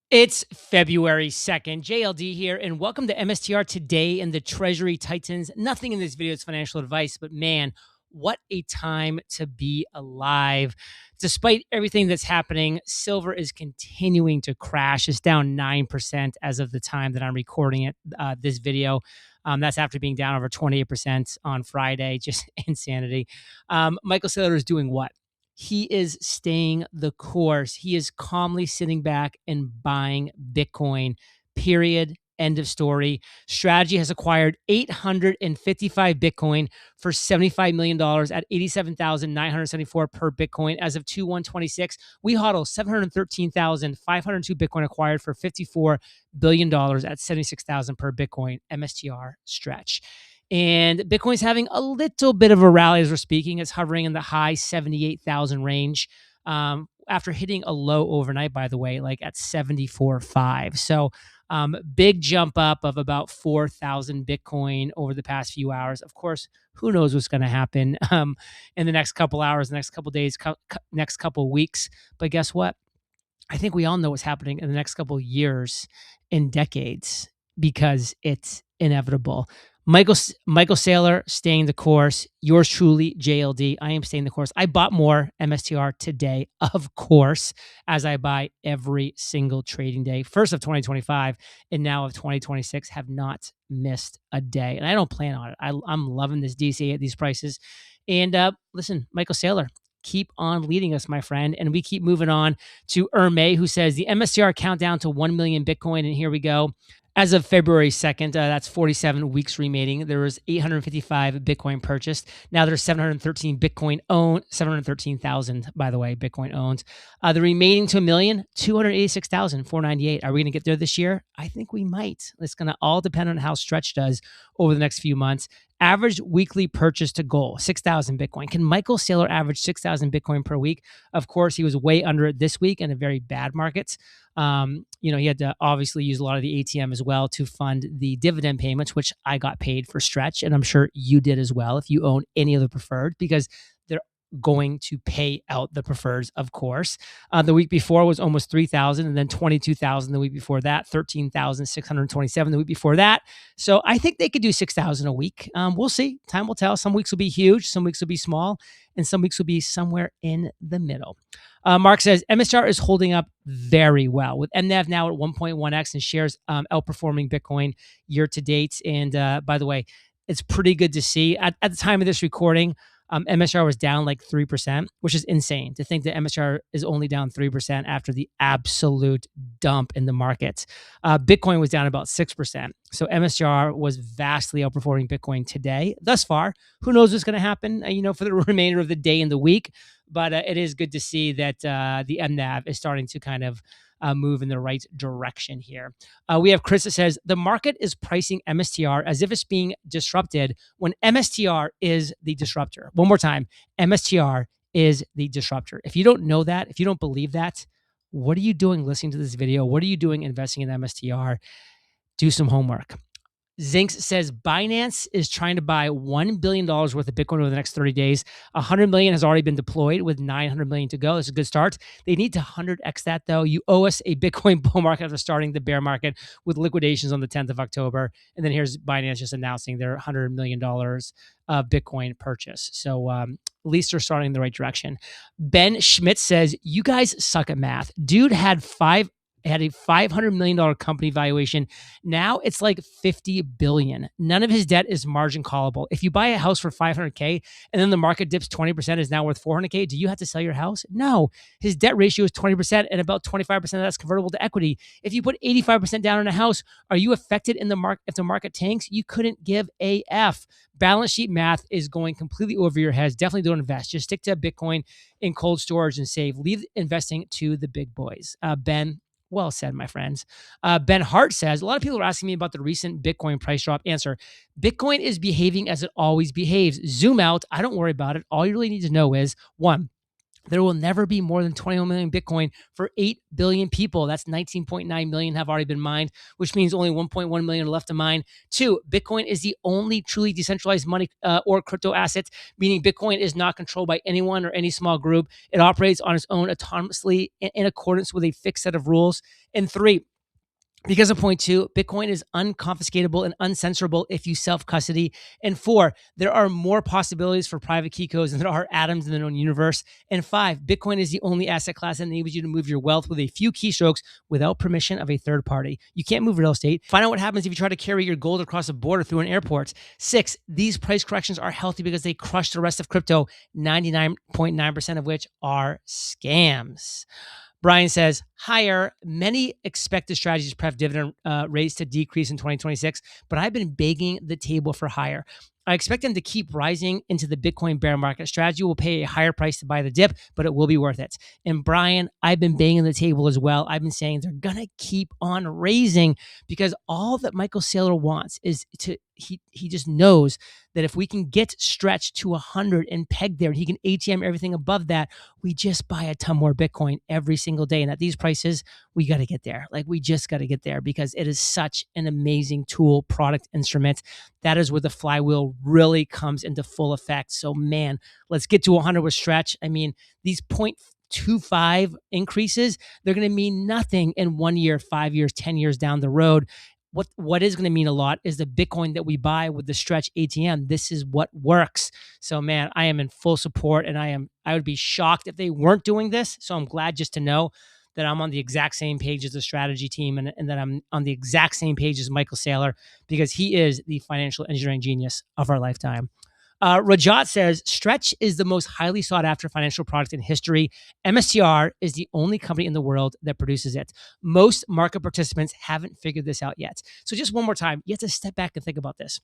It's February 2nd. JLD here, and welcome to MSTR Today and the Treasury Titans. Nothing in this video is financial advice, but man, what a time to be alive. Despite everything that's happening, silver is continuing to crash. It's down 9% as of the time that I'm recording this video. That's after being down over 28% on Friday. Just insanity. Michael Saylor is doing what? He is staying the course. He is calmly sitting back and buying Bitcoin, period. End of story. Strategy has acquired 855 Bitcoin for $75 million at 87,974 per Bitcoin. As of 2/1/26, we hodl 713,502 Bitcoin acquired for $54 billion at 76,000 per Bitcoin. MSTR stretch. And Bitcoin's having a little bit of a rally as we're speaking. It's hovering in the high 78,000 range after hitting a low overnight, by the way, like at 74.5. So big jump up of about 4,000 Bitcoin over the past few hours. Of course, who knows what's going to happen in the next couple hours, the next couple days, next couple weeks. But guess what? I think we all know what's happening in the next couple years and decades because it's inevitable. Michael Saylor staying the course. Yours truly, JLD. I am staying the course. I bought more MSTR today, of course, as I buy every single trading day. First of 2025 and now of 2026 have not missed a day. And I don't plan on it. I'm loving this DC at these prices. And listen, Michael Saylor, keep on leading us, my friend. And we keep moving on to Erme, who says the MSTR countdown to 1 million Bitcoin. And here we go. As of February 2nd, that's 47 weeks remaining. There was 855 Bitcoin purchased. Now there's 713 Bitcoin owned, 713,000, by the way, Bitcoin owned. The remaining to a million, 286,498. Are we going to get there this year? I think we might. It's going to all depend on how Stretch does over the next few months. Average weekly purchase to goal, 6,000 Bitcoin. Can Michael Saylor average 6,000 Bitcoin per week? Of course, he was way under it this week in a very bad market. He had to obviously use a lot of the ATM as well to fund the dividend payments, which I got paid for Stretch. And I'm sure you did as well if you own any of the preferred, because they're going to pay out the preferreds, of course. The week before was almost 3,000 and then 22,000 the week before that, 13,627 the week before that. So I think they could do 6,000 a week. We'll see. Time will tell. Some weeks will be huge. Some weeks will be small. And some weeks will be somewhere in the middle. Mark says MSTR is holding up very well with MNAV now at 1.1x and shares outperforming Bitcoin year to date. And by the way, it's pretty good to see. At the time of this recording, MSTR was down like 3%, which is insane to think that MSTR is only down 3% after the absolute dump in the market. Bitcoin was down about 6%. So MSTR was vastly outperforming Bitcoin today thus far. Who knows what's going to happen, for the remainder of the day and the week. But it is good to see that the MNAV is starting to kind of move in the right direction here. We have Chris that says, the market is pricing MSTR as if it's being disrupted when MSTR is the disruptor. One more time, MSTR is the disruptor. If you don't know that, if you don't believe that, what are you doing listening to this video? What are you doing investing in MSTR? Do some homework. Zinx says Binance is trying to buy $1 billion worth of Bitcoin over the next 30 days. $100 million has already been deployed with $900 million to go. That's a good start. They need to 100x that, though. You owe us a Bitcoin bull market after starting the bear market with liquidations on the 10th of October. And then here's Binance just announcing their $100 million of Bitcoin purchase. So at least they're starting in the right direction. Ben Schmidt says, you guys suck at math. Dude had a $500 million company valuation. Now it's like $50 billion. None of his debt is margin callable. If you buy a house for $500K and then the market dips 20%, is now worth $400K, do you have to sell your house? No. His debt ratio is 20% and about 25% of that's convertible to equity. If you put 85% down on a house, are you affected in the market? If the market tanks, you couldn't give a F. Balance sheet math is going completely over your heads. Definitely don't invest. Just stick to Bitcoin in cold storage and save. Leave investing to the big boys. Ben, well said, my friends. Ben Hart says, a lot of people are asking me about the recent Bitcoin price drop. Answer, Bitcoin is behaving as it always behaves. Zoom out. I don't worry about it. All you really need to know is, one, There will never be more than 21 million Bitcoin for 8 billion people. That's 19.9 million have already been mined, which means only 1.1 million are left to mine. Two, Bitcoin is the only truly decentralized money or crypto asset, meaning Bitcoin is not controlled by anyone or any small group. It operates on its own autonomously in accordance with a fixed set of rules. And three, because of point two, Bitcoin is unconfiscatable and uncensorable if you self-custody. And four, there are more possibilities for private key codes than there are atoms in the known universe. And five, Bitcoin is the only asset class that enables you to move your wealth with a few keystrokes without permission of a third party. You can't move real estate. Find out what happens if you try to carry your gold across a border through an airport. Six, these price corrections are healthy because they crush the rest of crypto, 99.9% of which are scams. Brian says, higher. Many expect the strategy's pref dividend rates to decrease in 2026, but I've been begging the table for higher. I expect them to keep rising into the Bitcoin bear market. Strategy will pay a higher price to buy the dip, but it will be worth it. And Brian, I've been banging the table as well. I've been saying they're going to keep on raising because all that Michael Saylor wants is he just knows that if we can get stretched to 100 and peg there, and he can ATM everything above that, we just buy a ton more Bitcoin every single day. And at these prices, we got to get there. Like, we just got to get there because it is such an amazing tool, product, instrument. That is where the flywheel really comes into full effect. So, man, let's get to 100 with stretch. I mean, these 0.25 increases, they're going to mean nothing in 1 year, 5 years, 10 years down the road. What is going to mean a lot is the Bitcoin that we buy with the stretch ATM. This is what works. So, man, I am in full support, and I would be shocked if they weren't doing this. So I'm glad just to know that I'm on the exact same page as the strategy team, and that I'm on the exact same page as Michael Saylor, because he is the financial engineering genius of our lifetime. Rajat says, Stretch is the most highly sought after financial product in history. MSTR is the only company in the world that produces it. Most market participants haven't figured this out yet. So just one more time, you have to step back and think about this.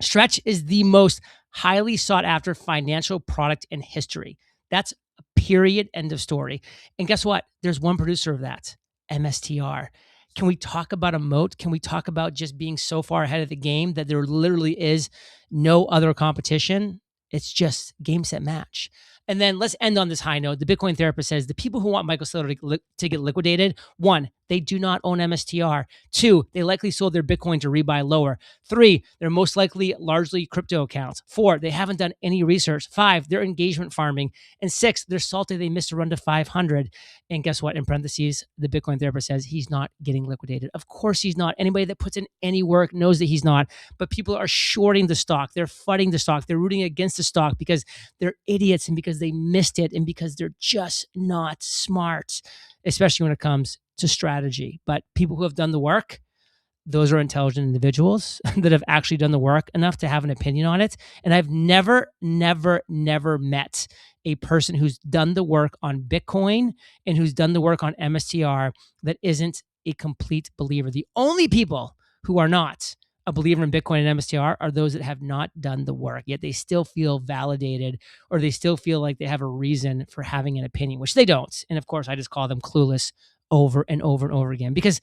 Stretch is the most highly sought after financial product in history. That's a period, end of story. And guess what? There's one producer of that, MSTR. Can we talk about a moat? Can we talk about just being so far ahead of the game that there literally is no other competition? It's just game, set, match. And then let's end on this high note. The Bitcoin therapist says the people who want Michael Saylor to get liquidated, one, they do not own MSTR. Two, they likely sold their Bitcoin to rebuy lower. Three, they're most likely largely crypto accounts. Four, they haven't done any research. Five, they're engagement farming. And six, they're salty they missed a run to 500. And guess what? In parentheses, the Bitcoin therapist says he's not getting liquidated. Of course he's not. Anybody that puts in any work knows that he's not. But people are shorting the stock. They're fighting the stock. They're rooting against the stock because they're idiots and because they missed it and because they're just not smart, especially when it comes to strategy. But people who have done the work, those are intelligent individuals that have actually done the work enough to have an opinion on it. And I've never met a person who's done the work on Bitcoin and who's done the work on MSTR that isn't a complete believer. The only people who are not a believer in Bitcoin and MSTR are those that have not done the work, yet they still feel validated, or they still feel like they have a reason for having an opinion, which they don't. And of course, I just call them clueless over and over and over again, because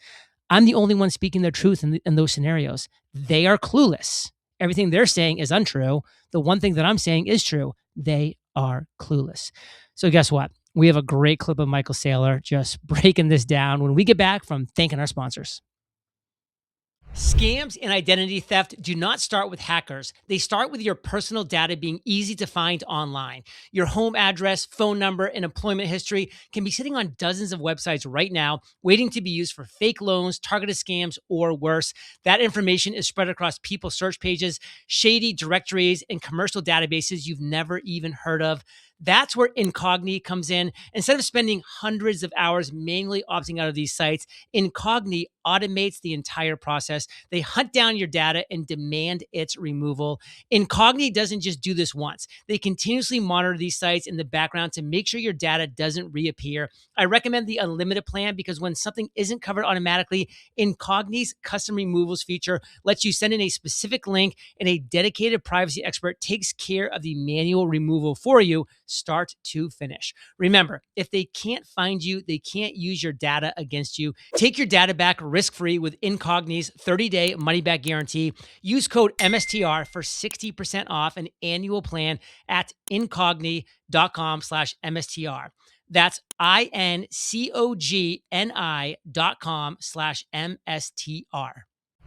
I'm the only one speaking their truth in those scenarios. They are clueless. Everything they're saying is untrue. The one thing that I'm saying is true. They are clueless. So guess what? We have a great clip of Michael Saylor just breaking this down when we get back from thanking our sponsors. Scams and identity theft do not start with hackers. They start with your personal data being easy to find online. Your home address, phone number, and employment history can be sitting on dozens of websites right now, waiting to be used for fake loans, targeted scams, or worse. That information is spread across people's search pages, shady directories, and commercial databases you've never even heard of. That's where Incogni comes in. Instead of spending hundreds of hours manually opting out of these sites, Incogni automates the entire process. They hunt down your data and demand its removal. Incogni doesn't just do this once. They continuously monitor these sites in the background to make sure your data doesn't reappear. I recommend the unlimited plan because when something isn't covered automatically, Incogni's custom removals feature lets you send in a specific link and a dedicated privacy expert takes care of the manual removal for you, start to finish. Remember, if they can't find you, they can't use your data against you. Take your data back risk-free with Incogni's 30-day money-back guarantee. Use code MSTR for 60% off an annual plan at incogni.com/MSTR. That's INCOGNI.com/MSTR.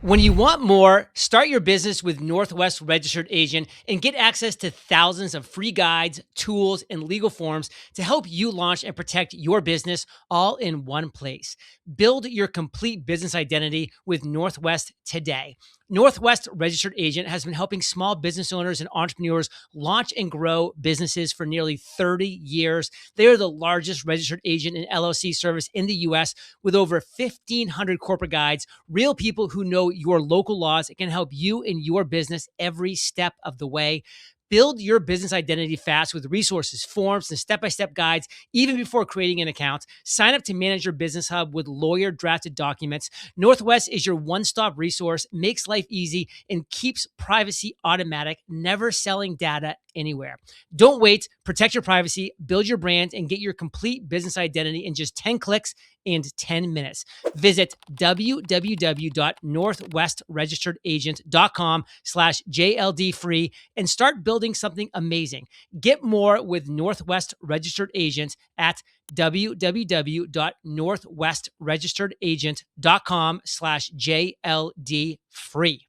When you want more, start your business with Northwest Registered Agent and get access to thousands of free guides, tools, and legal forms to help you launch and protect your business all in one place. Build your complete business identity with Northwest today. Northwest Registered Agent has been helping small business owners and entrepreneurs launch and grow businesses for nearly 30 years. They are the largest registered agent and LLC service in the U.S. with over 1,500 corporate guides, real people who know your local laws and can help you and your business every step of the way. Build your business identity fast with resources, forms, and step-by-step guides, even before creating an account. Sign up to manage your business hub with lawyer-drafted documents. Northwest is your one-stop resource, makes life easy, and keeps privacy automatic, never selling data anywhere. Don't wait. Protect your privacy, build your brand, and get your complete business identity in just 10 clicks and 10 minutes. Visit www.northwestregisteredagent.com/JLD free and start building something amazing. Get more with Northwest Registered Agent at www.northwestregisteredagent.com/JLD free.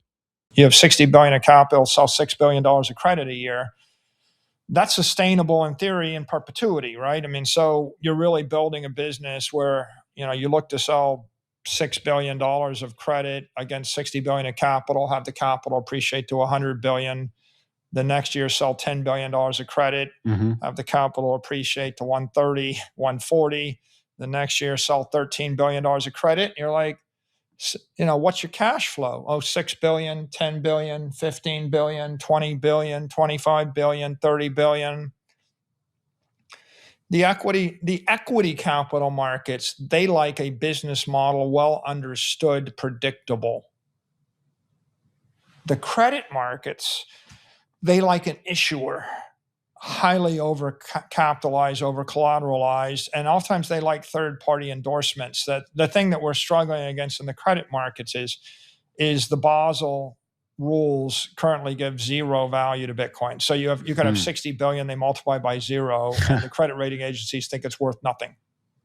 You have $60 billion of capital, sell $6 billion of credit a year. That's sustainable in theory in perpetuity, right? I mean, so you're really building a business where, you look to sell $6 billion of credit against $60 billion of capital, have the capital appreciate to $100 billion. The next year, sell $10 billion of credit, have the capital appreciate to $130, $140. The next year, sell $13 billion of credit. And you're like, what's your cash flow? Oh, $6 billion, $10 billion, $15 billion, $20 billion, $25 billion, $30 billion. The equity capital markets, they like a business model well understood, predictable. The credit markets, they like an issuer, highly over-capitalized, over-collateralized, and oftentimes they like third-party endorsements. That the thing that we're struggling against in the credit markets is the Basel rules currently give zero value to Bitcoin. So you could have 60 billion, they multiply by zero, and the credit rating agencies think it's worth nothing.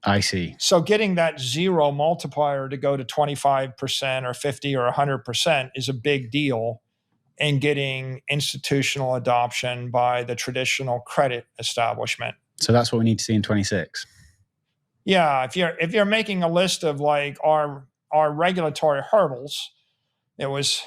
I see. So getting that zero multiplier to go to 25% or 50 or 100% is a big deal. And getting institutional adoption by the traditional credit establishment. So that's what we need to see in 26. Yeah, if you're making a list of like our regulatory hurdles, it was,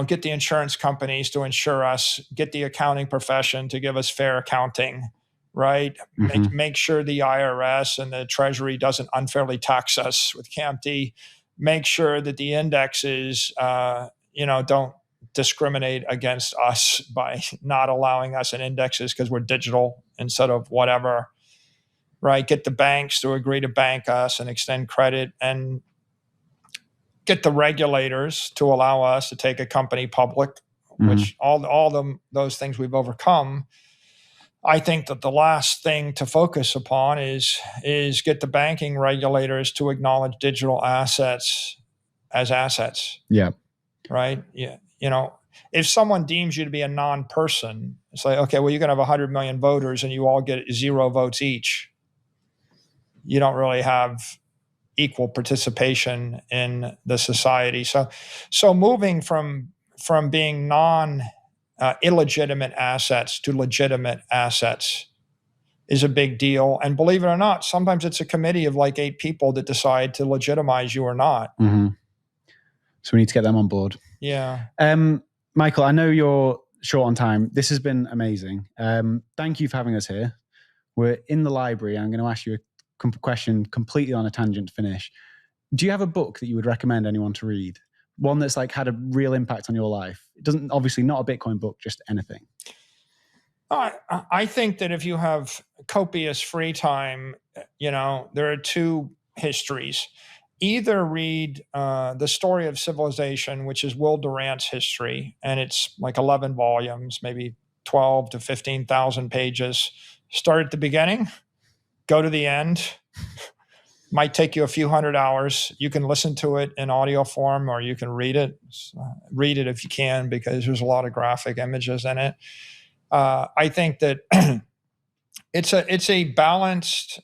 get the insurance companies to insure us, get the accounting profession to give us fair accounting, right? Make sure the IRS and the Treasury doesn't unfairly tax us with CAMT. Make sure that the indexes, don't discriminate against us by not allowing us in indexes because we're digital instead of whatever, right? Get the banks to agree to bank us and extend credit, and get the regulators to allow us to take a company public, which those things we've overcome. I think that the last thing to focus upon is get the banking regulators to acknowledge digital assets as assets. Yeah. Right? Yeah. If someone deems you to be a non-person, it's like, okay, well, you're going to have 100 million voters and you all get 0 votes each. You don't really have equal participation in the society. So moving from being illegitimate assets to legitimate assets is a big deal. And believe it or not, sometimes it's a committee of like 8 people that decide to legitimize you or not. So we need to get them on board. Yeah. Michael, I know you're short on time. This has been amazing. Thank you for having us here. We're in the library. I'm going to ask you a question completely on a tangent to finish. Do you have a book that you would recommend anyone to read? One that's like had a real impact on your life? It doesn't, obviously not a Bitcoin book, just anything. I think that if you have copious free time, there are 2 histories. Either read The Story of Civilization, which is Will Durant's history, and it's like 11 volumes, maybe 12 to 15,000 pages. Start at the beginning, go to the end. Might take you a few hundred hours. You can listen to it in audio form, or you can read it. Read it if you can, because there's a lot of graphic images in it. I think that it's a balanced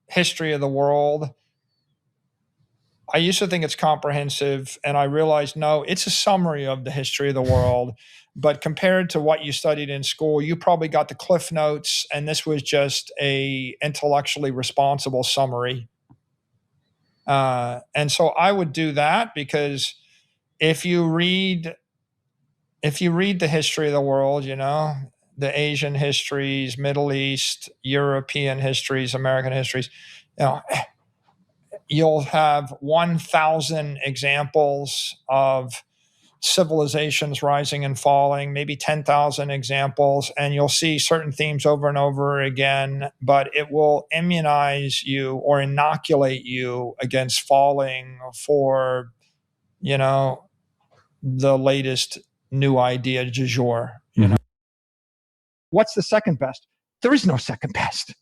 history of the world. I used to think it's comprehensive, and I realized, no, it's a summary of the history of the world. But compared to what you studied in school, you probably got the Cliff Notes, and this was just a intellectually responsible summary. And so I would do that, because if you read the history of the world, the Asian histories, Middle East, European histories, American histories, you'll have 1,000 examples of civilizations rising and falling, maybe 10,000 examples, and you'll see certain themes over and over again, but it will immunize you or inoculate you against falling for, the latest new idea du jour. What's the second best? There is no second best.